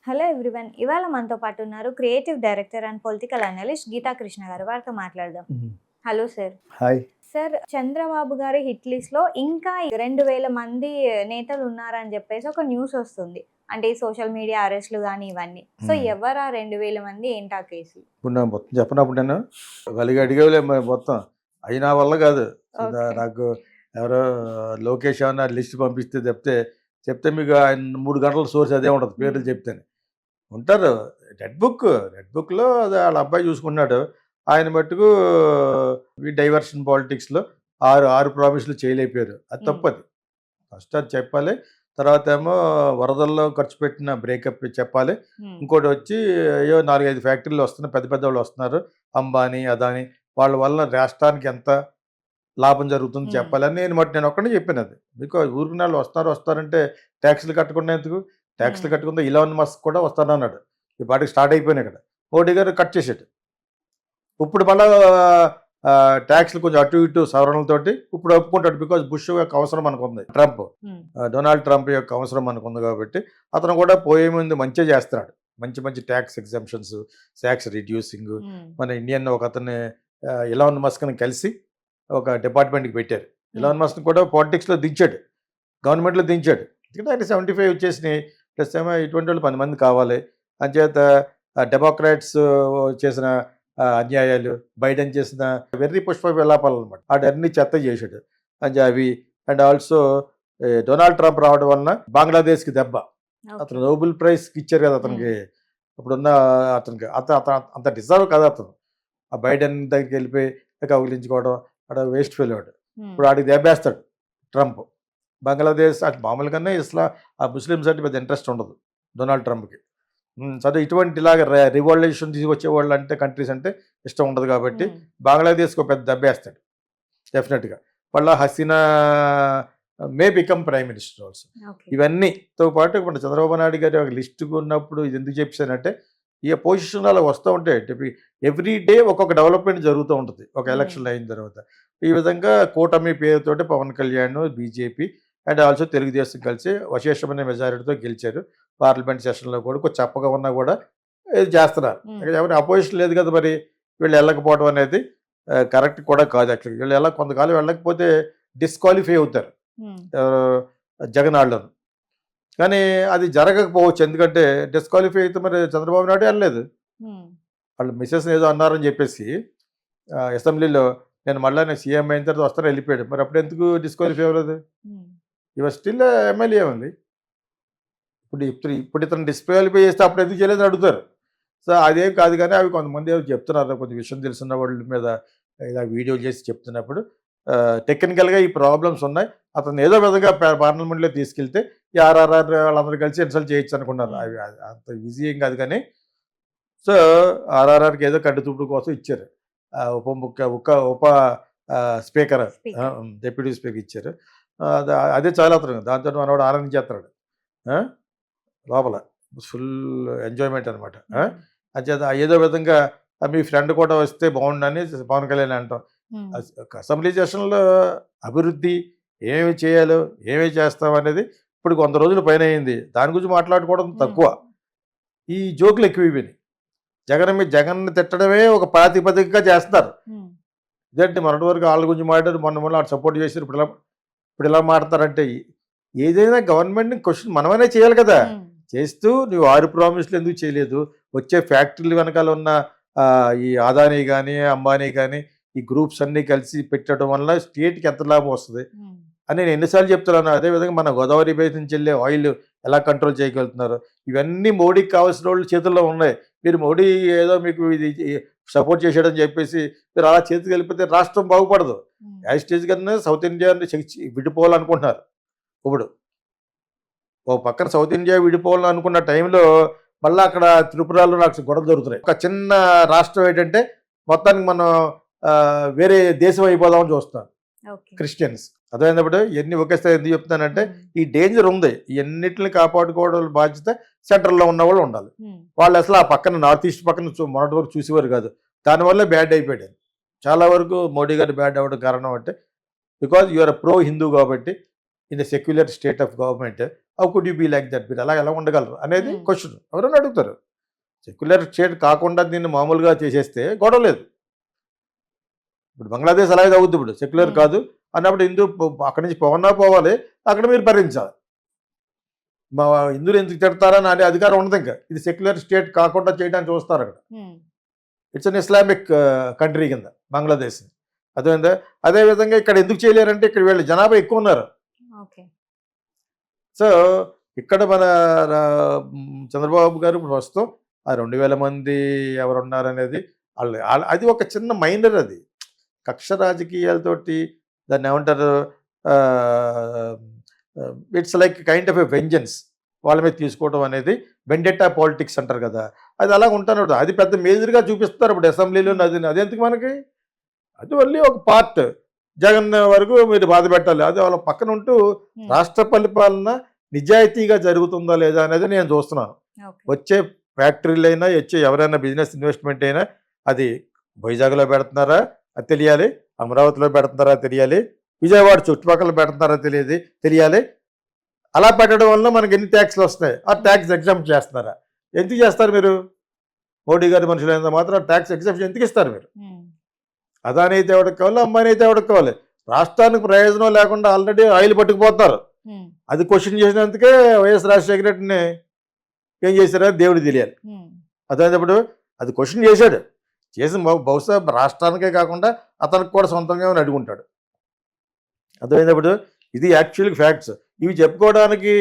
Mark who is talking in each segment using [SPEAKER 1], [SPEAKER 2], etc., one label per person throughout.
[SPEAKER 1] Hello everyone. ఇవాళ మనతో పాటు ఉన్నారు creative director and political analyst Geetha Krishna garu. వారితో మాట్లాడదాం. Hello sir.
[SPEAKER 2] Hi.
[SPEAKER 1] Sir, Chandrababu garu hit list లో ఇంకా 2000 మంది నేతలు ఉన్నారని చెప్పేసి ఒక న్యూస్ వస్తుంది. అంటే సోషల్ మీడియా అరెస్టులు కానీ ఇవన్నీ. సో ఎవరా 2000 మంది, ఏంటా కేసు?
[SPEAKER 2] ఇప్పుడు నా మొత్తం చెప్పనప్పుడు నేను వాళ్ళకి అడిగేలే మొత్తం అయినా వల్ల కాదు. నాకు ఎవరో లోకేష్ ఏమన్నా లిస్ట్ పంపిస్తే చెప్తే మీకు ఆయన 3 గంటల సోర్స్ అదే ఉంటుంది పేర్లు చెప్తేనే ఉంటారు. రెడ్ బుక్లో అది వాళ్ళ అబ్బాయి చూసుకున్నాడు. ఆయన మట్టుకు ఈ డైవర్షన్ పాలిటిక్స్లో ఆరు ప్రామిస్లు చేయలేకపోయారు. అది తప్పది. ఫస్ట్ అది చెప్పాలి. తర్వాత ఏమో వరదల్లో ఖర్చు పెట్టిన బ్రేకప్ చెప్పాలి. ఇంకోటి వచ్చి అయ్యో 4-5 ఫ్యాక్టరీలు వస్తున్నాయి, పెద్ద పెద్ద వాళ్ళు వస్తున్నారు, అంబానీ అదానీ, వాళ్ళ వల్ల రాష్ట్రానికి ఎంత లాభం జరుగుతుంది చెప్పాలని నేను ఒక్కడే చెప్పాను. అది బికాజ్ ఊరికి వాళ్ళు వస్తారంటే ట్యాక్స్లు కట్టకుండా ఎందుకు? ట్యాక్స్లు కట్టకుండా ఇలాన్ మస్క్ కూడా వస్తానన్నాడు. ఈ పాటికి స్టార్ట్ అయిపోయినాయి. ఇక్కడ మోడీ గారు కట్ చేసాడు. ఇప్పుడు మళ్ళా ట్యాక్స్లు కొంచెం అటు ఇటు సవరణలతోటి ఇప్పుడు ఒప్పుకుంటాడు. బికాజ్ బుష్ యొక్క అవసరం మనకు ఉంది, డొనాల్డ్ ట్రంప్ యొక్క అవసరం మనకు ఉంది. కాబట్టి అతను కూడా పోయే ముందు మంచిగా చేస్తున్నాడు. మంచి ట్యాక్స్ ఎగ్జంప్షన్స్, ట్యాక్స్ రిడ్యూసింగ్. మన ఇండియన్ ఒక అతన్ని ఇలాన్ మస్క్ని కలిసి ఒక డిపార్ట్మెంట్కి పెట్టారు. ఇలాన్ మస్క్ కూడా పాలిటిక్స్లో దించాడు, గవర్నమెంట్లో దించాడు. ఎందుకంటే ఆయన 75 వచ్చేసినాయి. ప్లస్ ఏమో ఇటువంటి వాళ్ళు 10 మంది కావాలి. అంచేత డెమోక్రాట్స్ చేసిన అన్యాయాలు, బైడెన్ చేసిన వెర్రి పుష్ప విలాపాలు అనమాట, అన్ని చెత్త చేశాడు. అవి అండ్ ఆల్సో డొనాల్డ్ ట్రంప్ రావడం వలన బంగ్లాదేశ్కి దెబ్బ. అతను నోబెల్ ప్రైజ్కి ఇచ్చారు కదా అతనికి. అప్పుడున్న అతనికి అంత డిజర్వ్ కదా అతను. ఆ బైడెన్ దగ్గరికి వెళ్ళిపోయి కౌగిలించుకోవడం, అక్కడ వేస్ట్ ఫెయిల్వాడు. ఇప్పుడు ఆడికి దెబ్బేస్తాడు ట్రంప్. బంగ్లాదేశ్ అటు మామూలుగానే ఆ ముస్లిమ్స్ అంటే పెద్ద ఇంట్రెస్ట్ ఉండదు డొనాల్డ్ ట్రంప్కి. సరే ఇటువంటి ఇలాగ రివల్యూషన్ తీసుకొచ్చే వాళ్ళు అంటే కంట్రీస్ అంటే ఇష్టం ఉండదు. కాబట్టి బంగ్లాదేశ్కి ఒక పెద్ద దెబ్బేస్తాడు డెఫినెట్గా. మళ్ళీ Hasina may become prime minister also. ఇవన్నీతో పాటు ఇప్పుడు చంద్రబాబు నాయుడు గారి ఒక లిస్టుకు ఉన్నప్పుడు ఇది ఎందుకు చెప్పానంటే, ఈ పొజిషన్ అలా వస్తూ ఉంటాయి. ఎవ్రీ డే ఒక్కొక్క డెవలప్మెంట్ జరుగుతూ ఉంటుంది ఒక ఎలక్షన్ అయిన తర్వాత. ఈ విధంగా కూటమి పేరుతోటి Pawan Kalyan, BJP and also Telugu Desam కలిసి విశేషమైన మెజారిటీతో గెలిచారు. పార్లమెంట్ సెషన్లో కూడా కొంచెం చప్పగా ఉన్నా కూడా ఇది చేస్తున్నారు. ఎవరి అపోజిషన్ లేదు కదా, మరి వీళ్ళు వెళ్ళకపోవడం అనేది కరెక్ట్ కూడా కాదు. యాక్చువల్గా వీళ్ళు కొంతకాలం వెళ్ళకపోతే డిస్క్వాలిఫై అవుతారు జగన్ వాళ్ళను. కానీ అది జరగకపోవచ్చు, ఎందుకంటే డిస్క్వాలిఫై అయితే మరి చంద్రబాబు నాయుడు వెళ్ళలేదు. వాళ్ళు మిస్సెస్ ఏదో అన్నారని చెప్పేసి అసెంబ్లీలో నేను సీఎం అయిన తర్వాత వస్తాను వెళ్ళిపోయాడు. మరి అప్పుడు ఎందుకు డిస్క్వాలిఫై అవ్వలేదు? ఇవాళ స్టిల్ ఎమ్మెల్యే ఉంది. ఇప్పుడు ఇతను డిస్క్వాలిఫై చేస్తే అప్పుడు ఎందుకు చేయలేదని అడుగుతారు. సో అదేం కాదు. కానీ అవి కొంతమంది చెప్తున్నారు, కొంచెం విషయం తెలుసున్న వాళ్ళ మీద ఇలా వీడియో చేసి చెప్తున్నప్పుడు టెక్నికల్గా ఈ ప్రాబ్లమ్స్ ఉన్నాయి. అతను ఏదో విధంగా పార్లమెంట్లో తీసుకెళ్తే ఈ ఆర్ఆర్ఆర్ వాళ్ళందరూ కలిసి ఇన్సల్ట్ చేయొచ్చు అనుకున్నారు. అవి అంత ఈజీ ఏం కాదు. కానీ సో ఆర్ఆర్ఆర్కి ఏదో కట్టుతుప్పుడు కోసం ఇచ్చారు. ఉప స్పీకర్, డిప్యూటీ స్పీకర్ ఇచ్చారు. అదే చాలా అతను దాంతో మనవాడు ఆనందించేస్తున్నాడు లోపల. ఫుల్ ఎంజాయ్మెంట్ అనమాట. అంచేత ఏదో విధంగా మీ ఫ్రెండ్ కూడా వస్తే బాగుండని పవన్ కళ్యాణ్ అంటాం. అసెంబ్లీ సెషన్లో అభివృద్ధి ఏమి చేయాలో, ఏమి చేస్తాం అనేది ఇప్పుడు 100 రోజుల పైన అయింది. దాని గురించి మాట్లాడుకోవడం తక్కువ. ఈ జోకులు ఎక్కువ. జగన్ని తిట్టడమే ఒక ప్రాతిపదికగా చేస్తారు. ఇదంటే మొన్నటి వరకు వాళ్ళ గురించి మాట్లాడారు, మొన్న వాళ్ళు సపోర్ట్ చేశారు. ఇప్పుడు ఇలా మాట్లాడతారంటే ఏదైనా గవర్నమెంట్ని క్వశ్చన్ మనమైనా చేయాలి కదా. చేస్తూ నువ్వు 6 ప్రామిస్లు ఎందుకు చేయలేదు? వచ్చే ఫ్యాక్టరీలు వెనకాల ఉన్న ఈ అదానీ కానీ, అంబానీ కానీ, ఈ గ్రూప్స్ అన్నీ కలిసి పెట్టడం వల్ల స్టేట్కి ఎంత లాభం వస్తుంది అని నేను ఎన్నిసార్లు చెప్తున్నాను. అదేవిధంగా మన గోదావరి బేస్ నుంచి వెళ్ళే ఆయిల్ ఎలా కంట్రోల్ చేయగలుగుతున్నారు? ఇవన్నీ మోడీకి కావాల్సిన వాళ్ళు చేతుల్లో ఉన్నాయి. మీరు మోడీ ఏదో మీకు ఇది సపోర్ట్ చేశాడని చెప్పేసి మీరు అలా చేతికి వెళ్ళిపోతే రాష్ట్రం బాగుపడదు. యాజ్ స్టేజ్ కన్నా సౌత్ ఇండియాని విడిపోవాలనుకుంటున్నారు. ఇప్పుడు ఓ పక్కన సౌత్ ఇండియా విడిపోవాలనుకున్న టైంలో మళ్ళీ అక్కడ త్రిపురలో నాకు గొడవ జరుగుతున్నాయి. ఒక చిన్న రాష్ట్రం ఏంటంటే మొత్తానికి మనం వేరే దేశం అయిపోదామని చూస్తున్నాం క్రిస్టియన్స్. అర్థమైనప్పుడు ఎన్ని ఒకేసారి ఎందుకు చెప్తానంటే ఈ డేంజర్ ఉంది. ఇవన్నిటిని కాపాడుకోవడం బాధ్యత సెంట్రల్లో ఉన్న వాళ్ళు ఉండాలి. వాళ్ళు అసలు ఆ పక్కన నార్త్ ఈస్ట్ పక్కన మొన్నటి వరకు చూసేవారు కాదు. దానివల్ల బ్యాడ్ అయిపోయాడు. చాలా వరకు మోడీ గారు బ్యాడ్ అవ్వడం కారణం అంటే బికాజ్ యూఆర్ ప్రో హిందూ కాబట్టి in the secular state of government how could you be like that, మీరు అలా ఎలా ఉండగలరు అనేది
[SPEAKER 1] Hmm.
[SPEAKER 2] క్వశ్చన్ ఎవరైనా అడుగుతారు. సెక్యులర్ స్టేట్ కాకుండా దీన్ని మామూలుగా చేసేస్తే గొడవ లేదు. ఇప్పుడు బంగ్లాదేశ్ అలాగే అవుద్ది, ఇప్పుడు సెక్యులర్
[SPEAKER 1] Hmm.
[SPEAKER 2] కాదు అన్నప్పుడు అక్కడి నుంచి పోవన్నా పోవాలి, అక్కడ మీరు భరించాలి. మా హిందువులు ఎందుకు తిడతారని అనే అధికారం ఉండదు. ఇంకా ఇది సెక్యులర్ స్టేట్ కాకుండా చేయడానికి చూస్తారు అక్కడ.
[SPEAKER 1] Hmm.
[SPEAKER 2] It's an Islamic country కింద బంగ్లాదేశ్. అదేవిధంగా అదేవిధంగా ఇక్కడ ఎందుకు చేయలేరంటే ఇక్కడ వీళ్ళ జనాభా ఎక్కువ ఉన్నారు.
[SPEAKER 1] ఓకే.
[SPEAKER 2] సో ఇక్కడ మన చంద్రబాబు గారు ఇప్పుడు ప్రస్తుతం ఆ 2000 మంది ఎవరు ఉన్నారనేది అది ఒక చిన్న మైనర్, అది కక్ష రాజకీయాలతోటి దాన్ని ఏమంటారు, it's like kind of a vengeance వాళ్ళ మీద తీసుకోవడం అనేది వెండెట్టా పాలిటిక్స్ అంటారు కదా, అది అలా ఉంటాను. అది పెద్ద మేజర్గా చూపిస్తారు ఇప్పుడు అసెంబ్లీలో. అదెందుకు మనకి, అది ఓన్లీ ఒక పార్ట్. జగన్ వరకు మీరు బాధ పెట్టాలి, అది వాళ్ళ పక్కన ఉంటూ
[SPEAKER 1] Hmm.
[SPEAKER 2] రాష్ట్ర పరిపాలన నిజాయితీగా జరుగుతుందా లేదా అనేది నేను చూస్తున్నాను.
[SPEAKER 1] ఓకే.
[SPEAKER 2] వచ్చే ఫ్యాక్టరీలు అయినా వచ్చే ఎవరైనా బిజినెస్ ఇన్వెస్ట్మెంట్ అయినా అది వైజాగ్లో పెడుతున్నారా అది తెలియాలి, అమరావతిలో పెడుతున్నారా తెలియాలి, విజయవాడ చుట్టుపక్కల పెడుతున్నారా తెలియాలి. అలా పెట్టడం వల్ల మనకి ఎన్ని ట్యాక్స్లు వస్తున్నాయి, ఆ ట్యాక్స్ ఎగ్జామ్ట్ చేస్తున్నారా, ఎందుకు చేస్తారు మీరు? మోడీ గారి మనుషులు అయినంత మాత్రం ట్యాక్స్ ఎగ్జామ్షన్ ఎందుకు ఇస్తారు మీరు?
[SPEAKER 1] Hmm.
[SPEAKER 2] అదాని అయితే ఎవరికి కావాలి, అంబానీ అయితే ఎవరికి కావాలి, రాష్ట్రానికి ప్రయోజనం లేకుండా ఆల్రెడీ ఆయిల్ పట్టుకుపోతారు.
[SPEAKER 1] Hmm.
[SPEAKER 2] అది క్వశ్చన్ చేసినందుకే వైఎస్ రాజశేఖర రెడ్డిని ఏం చేశారో దేవుడు తెలియాలి.
[SPEAKER 1] Hmm.
[SPEAKER 2] అదేటప్పుడు అది క్వశ్చన్ చేశాడు, చేసి బహుశా రాష్ట్రానికే కాకుండా అతనికి కూడా సొంతంగా అడుగుంటాడు. అర్థమైనప్పుడు ఇది యాక్చువల్గా ఫ్యాక్ట్స్. ఇవి చెప్పుకోవడానికి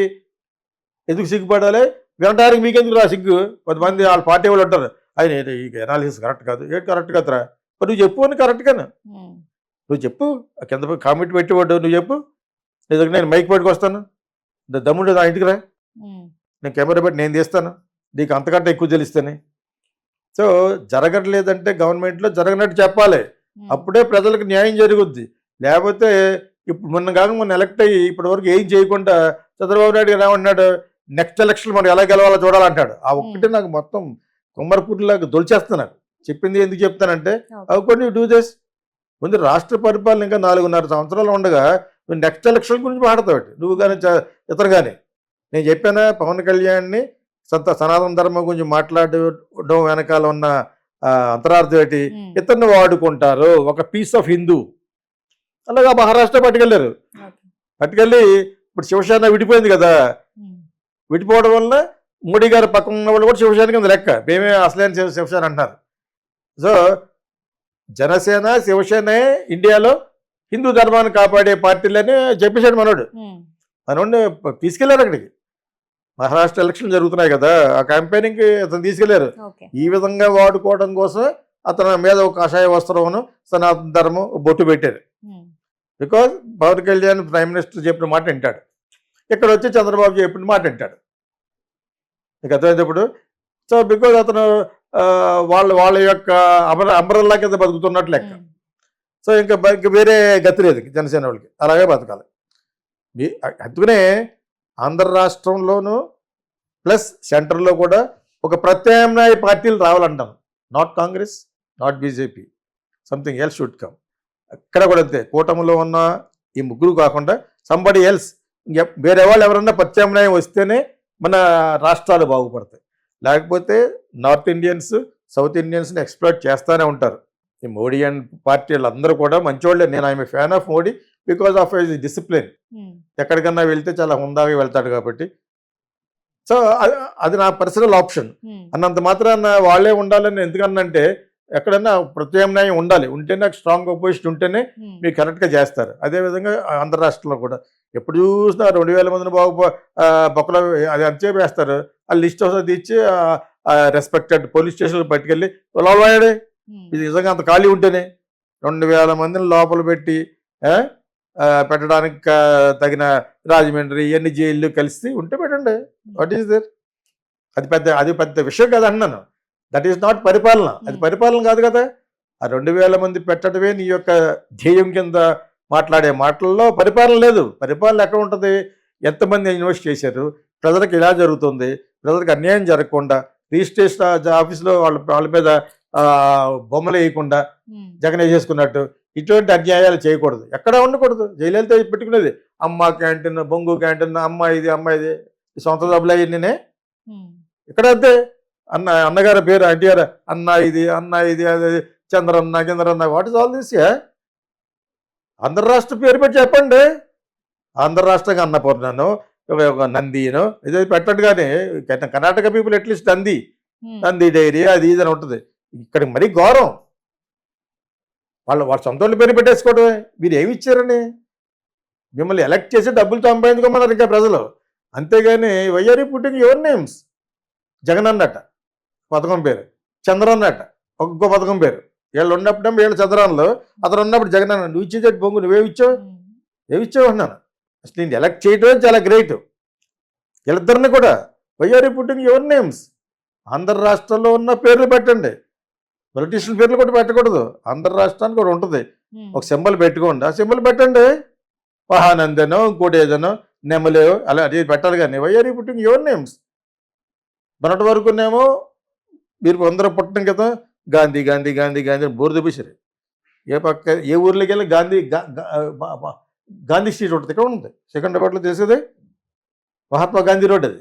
[SPEAKER 2] ఎందుకు సిగ్గుపడాలి, వినడానికి మీకెందుకు రా సిగ్గు? కొంతమంది వాళ్ళ పార్టీ వాళ్ళు ఉంటారు, ఆయన ఈ ఎనాలిసిస్ కరెక్ట్ కాదు, ఏంటి కరెక్ట్ కదరా, మరి నువ్వు చెప్పు అని కరెక్ట్గాను
[SPEAKER 1] Hmm.
[SPEAKER 2] నువ్వు చెప్పు, కింద కామెంట్ పెట్టివాడు నువ్వు చెప్పు, నిజంగా నేను మైక్ పెట్టుకొస్తాను, దమ్ముండే నా ఇంటికి రా,
[SPEAKER 1] Hmm.
[SPEAKER 2] నేను కెమెరా పెట్టి నేను తీస్తాను, నీకు అంతకంటే ఎక్కువ తెలుస్తాను. సో జరగట్లేదంటే గవర్నమెంట్లో జరగనట్టు చెప్పాలి,
[SPEAKER 1] Hmm.
[SPEAKER 2] అప్పుడే ప్రజలకు న్యాయం జరుగుద్ది. లేకపోతే ఇప్పుడు మొన్న ఎలక్ట్ అయ్యి ఇప్పటి వరకు ఏం చేయకుండా చంద్రబాబు నాయుడు గారు ఏమన్నాడు, నెక్స్ట్ ఎలక్షన్ మనం ఎలా గెలవాలో చూడాలంటాడు. ఆ ఒక్కటే నాకు మొత్తం కుమ్మరిపూడిలాగా దొలిచేస్తున్నాడు. చెప్పింది ఎందుకు చెప్తానంటే,
[SPEAKER 1] Okay.
[SPEAKER 2] అవి కొన్ని డూ దిస్. ముందు రాష్ట్ర పరిపాలన ఇంకా 4.5 సంవత్సరాలు ఉండగా నువ్వు నెక్స్ట్ ఎలక్షన్ గురించి మాట్లాడతావు, నువ్వు కానీ ఇతరు కానీ. నేను చెప్పానా, పవన్ కళ్యాణ్ని సనాతన ధర్మం గురించి మాట్లాడడం వెనకాల ఉన్న అంతరార్థం ఏంటి,
[SPEAKER 1] Hmm.
[SPEAKER 2] ఇతన్ని వాడుకుంటారు, ఒక పీస్ ఆఫ్ హిందూ. అలాగా మహారాష్ట్ర పట్టుకెళ్ళారు,
[SPEAKER 1] Okay.
[SPEAKER 2] పట్టుకెళ్ళి ఇప్పుడు శివసేన విడిపోయింది కదా,
[SPEAKER 1] Hmm.
[SPEAKER 2] విడిపోవడం వల్ల మోడీ గారు పక్కన ఉన్న వాళ్ళు కూడా శివసేన కింద లెక్క, మేమే అసలైన శివసేన అంటున్నారు. సో జనసేన శివసేనే ఇండియాలో హిందూ ధర్మాన్ని కాపాడే పార్టీలని చెప్పేశాడు మనోడు.
[SPEAKER 1] Hmm.
[SPEAKER 2] మనోడిని తీసుకెళ్లారు అక్కడికి. మహారాష్ట్ర ఎలక్షన్ జరుగుతున్నాయి కదా, ఆ క్యాంపెయినింగ్కి అతను తీసుకెళ్లారు.
[SPEAKER 1] Okay.
[SPEAKER 2] ఈ విధంగా వాడుకోవడం కోసం అతని మీద ఒక కాషాయ వస్త్రమును సనాతన ధర్మం బొట్టు పెట్టారు.
[SPEAKER 1] Hmm. Because
[SPEAKER 2] Pawan Kalyan prime minister చెప్పిన మాట వింటాడు, ఇక్కడ వచ్చి చంద్రబాబు చెప్పిన మాట వింటాడు. మీకు అర్థమైనప్పుడు సో బికాజ్ అతను వాళ్ళ యొక్క అంబరల్లా కింద బతుకుతున్నట్లు లెక్క.
[SPEAKER 1] Hmm.
[SPEAKER 2] సో ఇంకా వేరే గతి లేదు జనసేన వాళ్ళకి, అలాగే బతకాలి. అందుకనే ఆంధ్ర రాష్ట్రంలోనూ ప్లస్ సెంటర్లో కూడా ఒక ప్రత్యామ్నాయ పార్టీలు రావాలంటాను. Not Congress, not BJP, something else should come. అక్కడ కూడా అంతే, కూటమిలో ఉన్న ఈ ముగ్గురు కాకుండా సంబడి ఎల్స్, వేరే వాళ్ళు ఎవరన్నా ప్రత్యామ్నాయం వస్తేనే మన రాష్ట్రాలు బాగుపడతాయి. లేకపోతే నార్త్ ఇండియన్స్ సౌత్ ఇండియన్స్ని ఎక్స్ప్లోర్ చేస్తూనే ఉంటారు. ఈ మోడీ అండ్ పార్టీలు అందరూ కూడా మంచివాళ్ళే. నేను I'm a fan of Modi because of his discipline. ఎక్కడికన్నా వెళ్తే చాలా హుందాగా వెళ్తాడు కాబట్టి. సో అది నా పర్సనల్ ఆప్షన్. అన్నంత మాత్రాన వాళ్ళే ఉండాలని ఎందుకన్నంటే, ఎక్కడన్నా ప్రత్యామ్నాయం ఉండాలి, ఉంటేనే నాకు స్ట్రాంగ్ అపోజిషన్ ఉంటేనే మీరు కరెక్ట్గా చేస్తారు. అదేవిధంగా ఆంధ్ర రాష్ట్రంలో కూడా ఎప్పుడు చూసినా 2000 మందిని బొక్కలో అది అంతసేపు వేస్తారు. ఆ లిస్ట్ ఒకసారి తెచ్చి రెస్పెక్టెడ్ పోలీస్ స్టేషన్లో పట్టుకెళ్ళి లోవాడే, ఇది నిజంగా అంత ఖాళీ ఉంటేనే 2000 మందిని లోపల పెట్టి పెట్టడానికి తగిన రాజమండ్రి ఇవన్నీ జైళ్ళు కలిసి ఉంటే పెట్టండి. What is there? అది పెద్ద విషయం కదా అన్నాను. దట్ ఈస్ నాట్ పరిపాలన, అది పరిపాలన కాదు కదా. ఆ 2000 మంది పెట్టడమే నీ యొక్క ధ్యేయం కింద మాట్లాడే మాటల్లో పరిపాలన లేదు. పరిపాలన ఎక్కడ ఉంటుంది? ఎంతమంది ఇన్వెస్ట్ చేశారు, ప్రజలకు ఇలా జరుగుతుంది, ప్రజలకు అన్యాయం జరగకుండా, రిజిస్ట్రేషన్ ఆఫీస్లో వాళ్ళ మీద బొమ్మలు వేయకుండా జగన్ వేసేసుకున్నట్టు ఇటువంటి అన్యాయాలు చేయకూడదు, ఎక్కడ ఉండకూడదు. జయలలిత పెట్టుకునేది అమ్మ క్యాంటీన్, బొంగు క్యాంటీన్, అమ్మ ఇది సొంత డబ్బులు అయ్యిందినే. ఇక్కడ అంతే, అన్నగారి పేరు ఎన్టీఆర్, అన్న ఇది అది చంద్రన్న గింద్రన్న, what is all this? Andhra రాష్ట్ర పేరు పెట్టి చెప్పండి. ఆంధ్ర రాష్ట్రంగా అన్నపూర్ణను, నందిను ఇది పెట్టండి. కానీ Karnataka people at least Nandi dairy అది ఇది అని ఉంటుంది. ఇక్కడ మరీ ఘోరం. వాళ్ళ సొంత వాళ్ళ పేరు పెట్టేసుకోవడమే. మీరు ఏమి ఇచ్చారని? మిమ్మల్ని ఎలక్ట్ చేసి డబ్బులు సంపాదించుకోమన్నారు ఇంకా ప్రజలు. అంతేగాని why are putting your names. Jagan అన్నట్ట పథకం పేరు, చంద్ర అన్నట్ట ఒక్కో పథకం పేరు. వీళ్ళు ఉన్నప్పుడేమో వీళ్ళు చంద్రాన్లో, అతను ఉన్నప్పుడు జగన్ అన్న. నువ్వు ఇచ్చేది బొంగు, ఏమిచ్చావు అన్నాను. అసలు నేను ఎలక్ట్ చేయడం చాలా గ్రేట్. వీళ్ళిద్దరిని కూడా why are putting your names. Andhra రాష్ట్రంలో ఉన్న పేర్లు పెట్టండి, పొలిటీషియన్ పేర్లు కూడా పెట్టకూడదు. ఆంధ్ర రాష్ట్రానికి కూడా ఉంటుంది, ఒక సింబల్ పెట్టుకోండి, ఆ సింబల్ పెట్టండి. మహానందనో ఇంకోటి ఏదనో నెమలే అలా అది పెట్టాలి. కానీ వైఆర్ పుట్టింగ్ యువర్ నేమ్స్. మొన్నటి వరకునేమో మీరు అందరూ పుట్టడం కదా గాంధీ గాంధీ గాంధీ గాంధీ బోరు చూపించారు. ఏ ఊర్లోకి వెళ్ళి గాంధీ స్ట్రీట్ ఉంటుంది, ఇక్కడ ఉంది సికింద్రాబాద్లో తెలిసేది మహాత్మా గాంధీ రోడ్. అది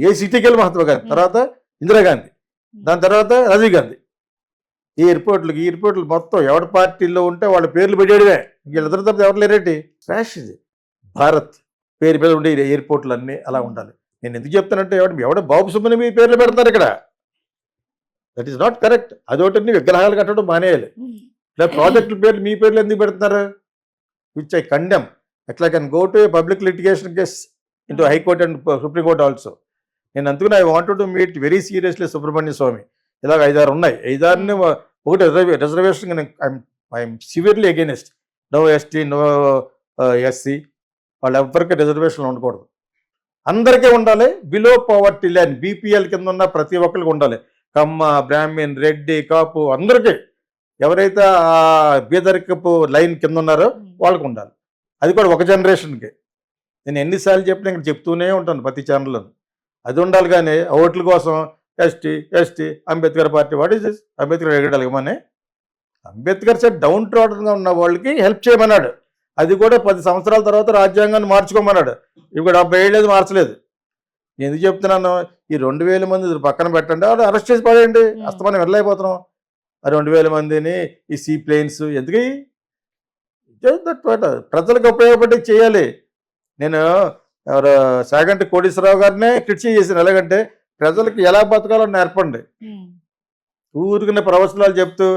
[SPEAKER 2] ఏ సిటీకి వెళ్ళి మహాత్మా గాంధీ, తర్వాత ఇందిరాగాంధీ, దాని తర్వాత రాజీవ్ గాంధీ. ఈ ఎయిర్పోర్ట్లు మొత్తం ఎవరి పార్టీలో ఉంటే వాళ్ళ పేర్లు పెట్టేయడమే. వీళ్ళిద్దరి తప్ప ఎవరు లేరేంటి? ఫ్లాష్ ఇది. భారత్ పేరు మీద ఉండే ఎయిర్పోర్ట్లు అన్నీ అలా ఉండాలి. నేను ఎందుకు చెప్తానంటే ఎవడ బాబు సుమ్మని మీ పేర్లు పెడతారు ఇక్కడ. That is not correct. అదొకటి విగ్రహాలు కట్టడం మానేయాలి. ఇలా ప్రాజెక్టుల పేర్లు మీ పేర్లు ఎందుకు పెడుతున్నారు? Which I condemn. ఎట్లా can go to public litigation case into high court and supreme court also. నేను అందుకని I wanted to meet very seriously Subramanya Swamy. ఇలాగ 5-6 ఉన్నాయి. 5-6ని ఒకటి reservation I'm severely against. No ST, no SC, వాళ్ళు ఎవరికి రిజర్వేషన్లు ఉండకూడదు. అందరికీ ఉండాలి. బిలో పవర్టీ లైన్ బీపీఎల్ కింద ఉన్న ప్రతి ఒక్కరికి ఉండాలి. కమ్మ, బ్రాహ్మణ్, రెడ్డి, కాపు అందరికీ ఎవరైతే ఆ బీదరికపు లైన్ కింద ఉన్నారో వాళ్ళకు ఉండాలి. అది కూడా ఒక జనరేషన్కి. నేను ఎన్నిసార్లు చెప్పినా ఇక్కడ చెప్తూనే ఉంటాను ప్రతి ఛానల్లో. అది ఉండాలి. కానీ ఓట్ల కోసం ST Ambedkar party, what is this? Ambedkar ఎగడగమని అంబేద్కర్ సార్ డౌన్ ట్రాడన్గా ఉన్న వాళ్ళకి హెల్ప్ చేయమన్నాడు. అది కూడా 10 సంవత్సరాల తర్వాత రాజ్యాంగాన్ని మార్చుకోమన్నాడు. ఇప్పుడు 70 ఏళ్ళు మార్చలేదు. నేను ఎందుకు చెప్తున్నాను? ఈ 2000 మంది పక్కన పెట్టండి, అది అరెస్ట్ చేసి పడేయండి. అస్తమానం వెళ్ళైపోతున్నాం. ఆ 2000 మందిని ఈ సీ ప్లేన్స్ ఎందుకు? ప్రజలకు ఉపయోగపడి చేయాలి. నేను ఎవరు సాగంటి కోటేశ్వరరావు గారినే క్రిటిసైజ్ చేశాను. ఎలాగంటే ప్రజలకు ఎలా బతకాలో నేర్పండి. ఊరికిన ప్రవచనాలు చెప్తూ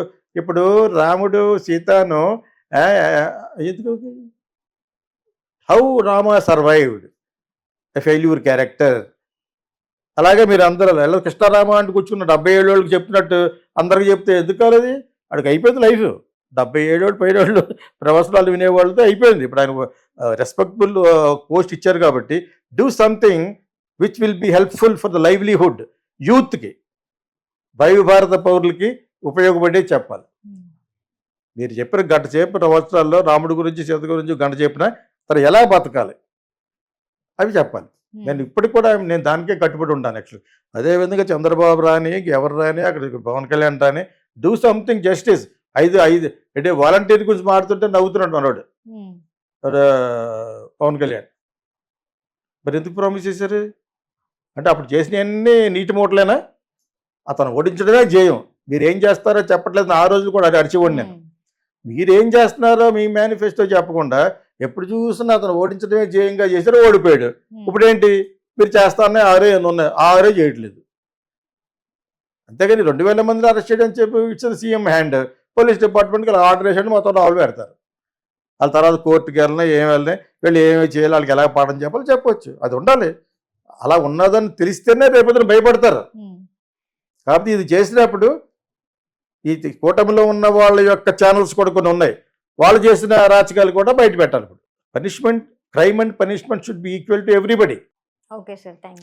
[SPEAKER 2] ఇప్పుడు రాముడు సీతను ఎందుకు how Rama survived a failure character. అలాగే మీరు అందరూ ఎలా కృష్ణారామ అంటే కూర్చున్న 77 ఏళ్ళకి చెప్పినట్టు అందరికి చెప్తే ఎందుకు కాలేదు? వాడికి అయిపోయింది లైఫ్. 77 ఏళ్ళు పైన ప్రవచనాలు వినేవాళ్ళతో అయిపోయింది. ఇప్పుడు ఆయన రెస్పెక్టబుల్ పోస్ట్ ఇచ్చారు కాబట్టి do something which will be helpful for the livelihood యూత్కి, భావి భారత పౌరులకి ఉపయోగపడే చెప్పాలి. మీరు చెప్పిన గంట సేపు ప్రవచనాల్లో రాముడి గురించి సీత గురించి గంట చెప్పినా తను ఎలా బతకాలి అవి చెప్పాలి. నేను ఇప్పటికి కూడా నేను దానికే కట్టుబడి ఉంటాను. యాక్చువల్లీ అదేవిధంగా చంద్రబాబు రాని ఎవరు రాని అక్కడ పవన్ కళ్యాణ్ రాని డూ సంథింగ్ జస్టిస్. 5 అంటే వాలంటీర్ గురించి మాడుతుంటే నవ్వుతున్నాడు మనోడు పవన్ కళ్యాణ్. మరి ఎందుకు ప్రామిస్ చేశారు అంటే అప్పుడు చేసినవన్నీ నీటి మూటలేనా? అతను ఓడించడమే జయం. మీరు ఏం చేస్తారో చెప్పట్లేదు. ఆ రోజు కూడా అది అరిచివ్వండి. నేను మీరేం చేస్తున్నారో మీ మేనిఫెస్టో చెప్పకుండా ఎప్పుడు చూసినా అతను ఓడించడమే జయంగా చేశారు, ఓడిపోయాడు. ఇప్పుడేంటి మీరు చేస్తారనే 6 ఉన్నాయి, 6 చేయట్లేదు. అంతేగాని 2000 మందిని అరెస్ట్ చేయడం చెప్పి ఇట్స్ సీఎం హ్యాండ్. పోలీస్ డిపార్ట్మెంట్కి ఆర్డర్ వేసాడు, మొత్తం వాళ్ళు పెడతారు. వాళ్ళ తర్వాత కోర్టుకి వెళ్ళినా ఏమి వెళ్ళినాయి, వీళ్ళు ఏమి చేయాలి, వాళ్ళకి ఎలా పాఠం చెప్పాలో చెప్పొచ్చు. అది ఉండాలి. అలా ఉన్నదని తెలిస్తేనే రేపొద్దున భయపడతారు. కాబట్టి ఇది చేసినప్పుడు ఈ కూటమిలో ఉన్న వాళ్ళ యొక్క ఛానల్స్ కూడా కొన్ని ఉన్నాయి, వాళ్ళు చేసిన అరాచకాలు కూడా బయట పెట్టాలి. ఇప్పుడు punishment, crime and punishment should be equal to everybody.
[SPEAKER 1] Okay sir, thank you.